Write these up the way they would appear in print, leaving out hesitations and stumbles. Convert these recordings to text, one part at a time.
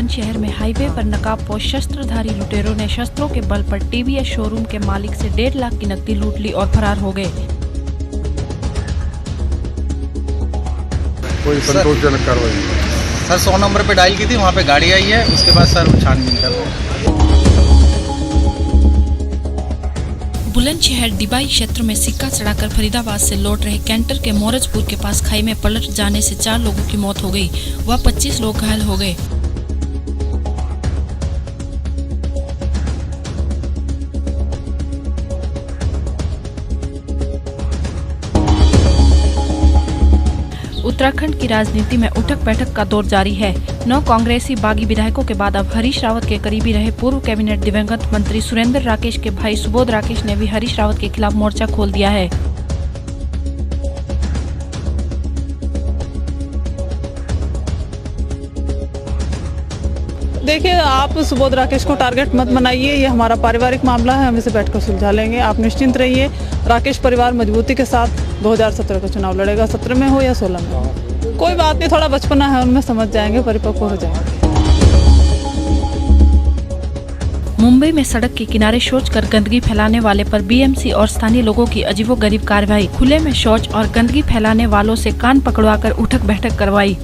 बुलंदशहर में हाईवे पर नकाबपोश शस्त्रधारी लुटेरों ने शस्त्रों के बल पर टीवीएस शोरूम के मालिक से 1.5 लाख की नकदी लूट ली और फरार हो गए। कोई संतोषजनक कार्रवाई नहीं। सर 100 नंबर पे डायल की थी, वहाँ पे गाड़ी आई है, उसके बाद सर वो छानबीन कर रहे हैं। बुलंदशहर डिबाई क्षेत्र में सिक्का चढ़ाकर फरीदाबाद से लौट रहे कैंटर के मोरजपुर के पास खाई में पलट जाने से 4 लोगों की मौत हो गई व 25 लोग घायल हो गए। उत्तराखंड की राजनीति में उठक बैठक का दौर जारी है। 9 कांग्रेसी बागी विधायकों के बाद अब हरीश रावत के करीबी रहे पूर्व कैबिनेट दिवंगत मंत्री सुरेंद्र राकेश के भाई सुबोध राकेश ने भी हरीश रावत के खिलाफ मोर्चा खोल दिया है। देखिए, आप सुबोध राकेश को टारगेट मत बनाइए, ये हमारा पारिवारिक मामला है, हम इसे बैठकर सुलझा लेंगे। आप निश्चिंत रहिए, राकेश परिवार मजबूती के साथ 2017 का चुनाव लड़ेगा, 17 में हो या 16 में हो। कोई बात नहीं, थोड़ा बचपना है, उनमें समझ जाएंगे, परिपक्व हो जाएंगे। मुंबई में सड़क के किनारे शौच कर गंदगी फैलाने वाले पर बीएमसी और स्थानीय लोगों की अजीबोगरीब कार्रवाई। खुले में शौच और गंदगी फैलाने वालों से कान पकड़वाकर उठक बैठक करवाई।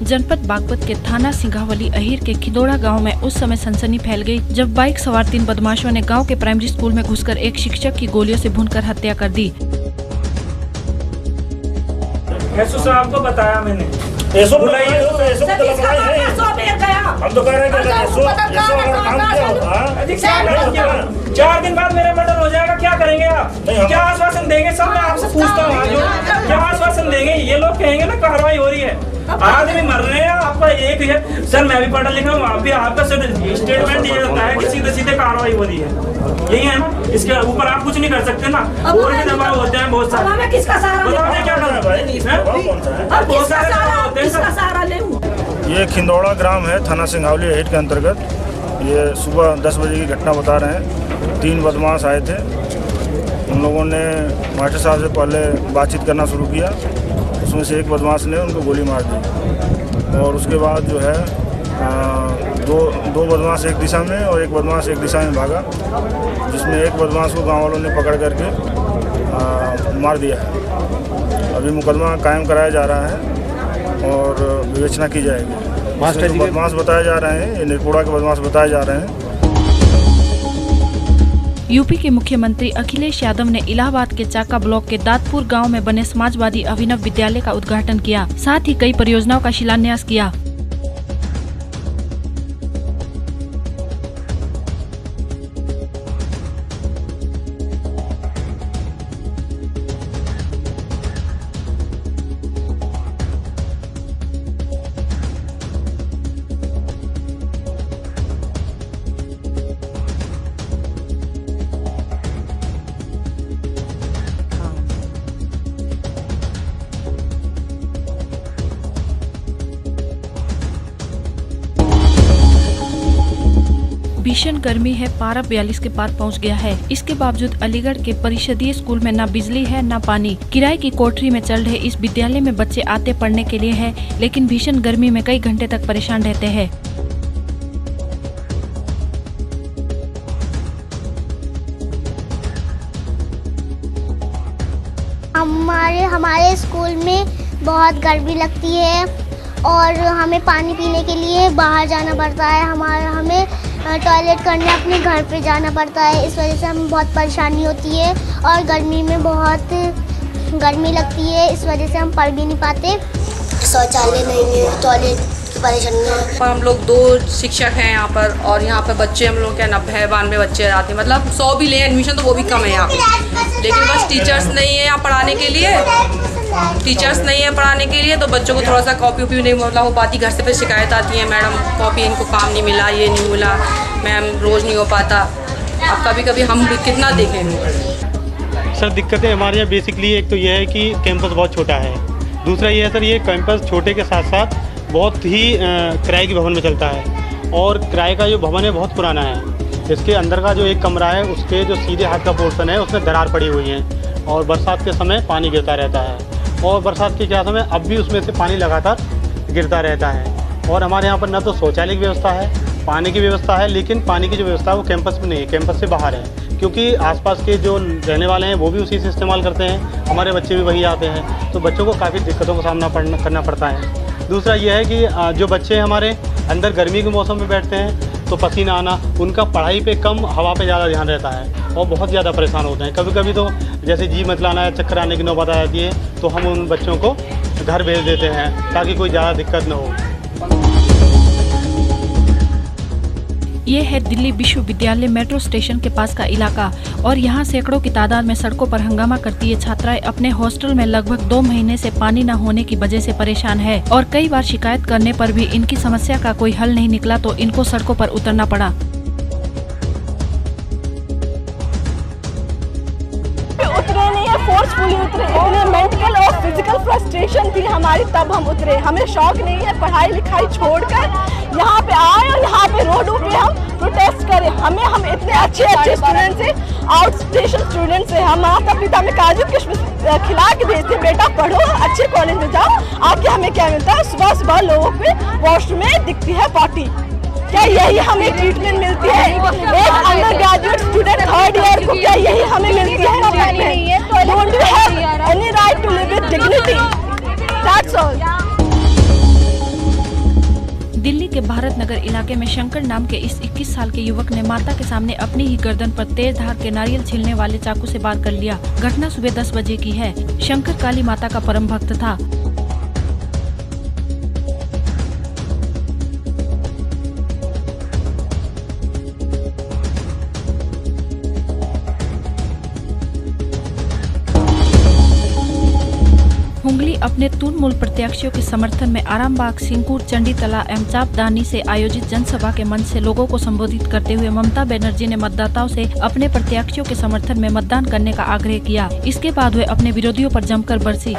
जनपद बागपत के थाना सिंघावली अहीर के खिदोड़ा गांव में उस समय सनसनी फैल गई जब बाइक सवार 3 बदमाशों ने गांव के प्राइमरी स्कूल में घुसकर एक शिक्षक की गोलियों से भूनकर हत्या कर दी। ऐसो साहब को बताया मैंने, ऐसो बुलाइए, ऐसो हम तो कह रहे हैं ऐसो काम किया। 4 दिन बाद मेरा मर्डर हो जाएगा, क्या करेंगे आप? क्या आश्वासन देंगे? सब मैं आपसे पूछता हूँ, क्या आश्वासन देंगे? ये लोग कहेंगे ना कार्रवाई हो रही है, आदमी मर रहे हैं, आपका एक है। सर मैं भी पढ़ा लिखा हूँ, आप भी, आपका स्टेटमेंट ये होता है कि सीधे सीधे कार्रवाई हो रही है, यही है ना? इसके ऊपर आप कुछ नहीं कर सकते ना, और भी दबाव होते हैं बहुत सारे। किसका सहारा? क्या करना भाई? बहुत सारे दबाव होते हैं। ये खिंदौड़ा ग्राम है, थाना सिंघावली अहीर के अंतर्गत। ये सुबह 10 बजे की घटना बता रहे हैं। 3 बदमाश आए थे, उन लोगों ने मास्टर साहब से पहले बातचीत करना शुरू किया। उसमें से एक बदमाश ने उनको गोली मार दी और उसके बाद जो है दो बदमाश एक दिशा में और एक बदमाश एक दिशा में भागा, जिसमें एक बदमाश को गांव वालों ने पकड़ करके मार दिया है। अभी मुकदमा कायम कराया जा रहा है और विवेचना की जाएगी। मास्टर जी बदमाश बताए जा रहे हैं, ये निर्पुड़ा के बदमाश बताए जा रहे हैं। यूपी के मुख्यमंत्री अखिलेश यादव ने इलाहाबाद के चाका ब्लॉक के दादपुर गांव में बने समाजवादी अभिनव विद्यालय का उद्घाटन किया, साथ ही कई परियोजनाओं का शिलान्यास किया। भीषण गर्मी है, पारा 42 के पार पहुंच गया है। इसके बावजूद अलीगढ़ के परिषदीय स्कूल में न बिजली है न पानी। किराए की कोठरी में चल रहे इस विद्यालय में बच्चे आते पढ़ने के लिए हैं, लेकिन भीषण गर्मी में कई घंटे तक परेशान रहते हैं। हमारे स्कूल में बहुत गर्मी लगती है और हमें पानी पीने के लिए बाहर जाना पड़ता है। हमें टॉयलेट करने अपने घर पे जाना पड़ता है। इस वजह से हमें बहुत परेशानी होती है और गर्मी में बहुत गर्मी लगती है, इस वजह से हम पढ़ भी नहीं पाते। शौचालय नहीं है, टॉयलेट की परेशानी है। पर हम लोग 2 शिक्षक हैं यहाँ पर, और यहाँ पे बच्चे हम लोग क्या 90-92 बच्चे आते हैं, मतलब 100 भी लें एडमिशन तो वो भी कम है यहाँ पे। लेकिन बस टीचर्स नहीं है यहाँ पढ़ाने के लिए, तो बच्चों को थोड़ा सा कॉपी वॉपी नहीं मतलब हो पाती। घर से फिर शिकायत आती है, मैडम कॉपी इनको काम नहीं मिला, ये नहीं मिला, मैम रोज़ नहीं हो पाता। अब कभी कभी हम भी कितना देखेंगे। सर दिक्कतें हमारे यहाँ बेसिकली एक तो ये है कि कैंपस बहुत छोटा है, दूसरा ये है सर ये कैंपस छोटे के साथ साथ बहुत ही किराए की भवन में चलता है, और किराए का जो भवन है बहुत पुराना है। इसके अंदर का जो एक कमरा है उसके जो सीधे हाथ का पोर्शन है उसमें दरार पड़ी हुई है, और बरसात के समय पानी गिरता रहता है, और बरसात के क्या समय अब भी उसमें से पानी लगातार गिरता रहता है। और हमारे यहाँ पर न तो शौचालय की व्यवस्था है, पानी की व्यवस्था है, लेकिन पानी की जो व्यवस्था है वो कैंपस में नहीं है, कैंपस से बाहर है, क्योंकि आसपास के जो रहने वाले हैं वो भी उसी से इस्तेमाल करते हैं, हमारे बच्चे भी वही आते हैं, तो बच्चों को काफ़ी दिक्कतों का सामना करना पड़ता है। दूसरा ये है कि जो बच्चे हमारे अंदर गर्मी के मौसम में बैठते हैं तो पसीना आना, उनका पढ़ाई पे कम, हवा पे ज़्यादा ध्यान रहता है, और बहुत ज़्यादा परेशान होते हैं। कभी कभी तो जैसे जी मतलाना या चक्कर आने की नौबत आ जाती है, तो हम उन बच्चों को घर भेज देते हैं ताकि कोई ज़्यादा दिक्कत न हो। ये है दिल्ली विश्वविद्यालय मेट्रो स्टेशन के पास का इलाका, और यहाँ सैकड़ों की तादाद में सड़कों पर हंगामा करती है छात्राएं अपने हॉस्टल में लगभग 2 महीने से पानी न होने की वजह से परेशान है, और कई बार शिकायत करने पर भी इनकी समस्या का कोई हल नहीं निकला तो इनको सड़कों पर उतरना पड़ा। उतरे नहीं है, फोर्सफुली उतरे, इतने मेंटल और फिजिकल फ्रस्ट्रेशन थी हमारी, तब हम उतरे। हमें शौक नहीं है पढ़ाई लिखाई छोड़कर यहाँ पे आए और यहाँ पे रोडों पे हम प्रोटेस्ट करें। हम इतने अच्छे स्टूडेंट्स हैं, आउट स्टेशन स्टूडेंट्स हैं, हम माता पिता में काजू किशमिश खिला के भेजते, बेटा पढ़ो अच्छे कॉलेज में जाओ। आके हमें क्या मिलता है, सुबह सुबह लोगों पे वॉशरूम में दिखती है पार्टी। क्या यही हमें ट्रीटमेंट मिलती है? एक under graduate student 3rd year को क्या यही हमें मिलती है? Don't you have any right to live with dignity? That's all. Delhi के भारत नगर इलाके में शंकर नाम के इस 21 साल के युवक ने माता के सामने अपनी ही गर्दन पर तेज धार के नारियल छीलने वाले चाकू से वार कर लिया। घटना सुबह 10 बजे की है। शंकर काली माता का परम भक्त था। हुंगली अपने तृणमूल प्रत्याशियों के समर्थन में आरामबाग, सिंगूर, चंडीतला एवं चापदानी से आयोजित जनसभा के मंच से लोगों को संबोधित करते हुए ममता बनर्जी ने मतदाताओं से अपने प्रत्याशियों के समर्थन में मतदान करने का आग्रह किया। इसके बाद वे अपने विरोधियों पर जमकर बरसी।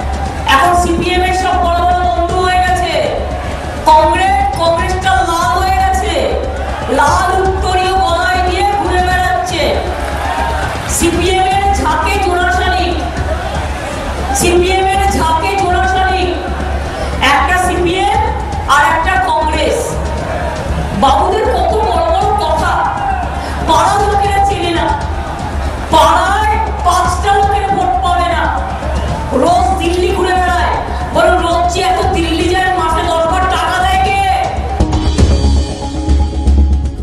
বাবুদের কত বড় বড় কথা, পাড়ার লোকেরা চেনে না, পাড়ায় 5টা লোকের ভোট পাবে না, রোজ দিল্লি ঘুরে বেড়ায়, বরং রোজ যে এত দিল্লি যায় মাসে 10 বার টাকা দেয় কে?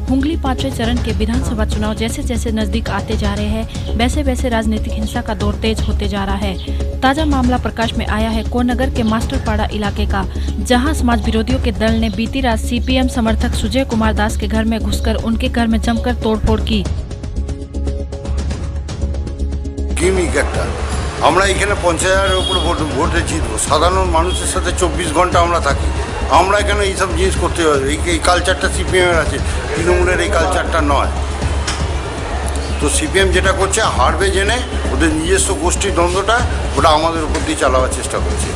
हुंगली 5वें चरण के विधानसभा चुनाव जैसे जैसे नजदीक आते जा रहे हैं, वैसे वैसे राजनीतिक हिंसा का दौर तेज होते जा रहा है। ताजा मामला प्रकाश में आया है कोनगर के मास्टरपाड़ा इलाके का, जहां समाज विरोधियों के दल ने बीती रात सीपीएम समर्थक सुजय कुमार दास के घर में घुसकर उनके घर में जमकर तोड़फोड़ की। আমরা এখানে 50,000-এর উপর ভোটে জিতবো, সাধারণ মানুষের সাথে 24 ঘন্টা আমরা থাকি, আমরা কেন এইসব জিনিস করতে হবে? এই কালচারটা সিপিএমের আছে, তৃণমূলের এই কালচারটা নয়। তো সিপিএম যেটা করছে হারবে জেনে ওদের নিজস্ব গোষ্ঠী দ্বন্দ্বটা ওটা আমাদের উপর দিয়ে চালাবার চেষ্টা করছে।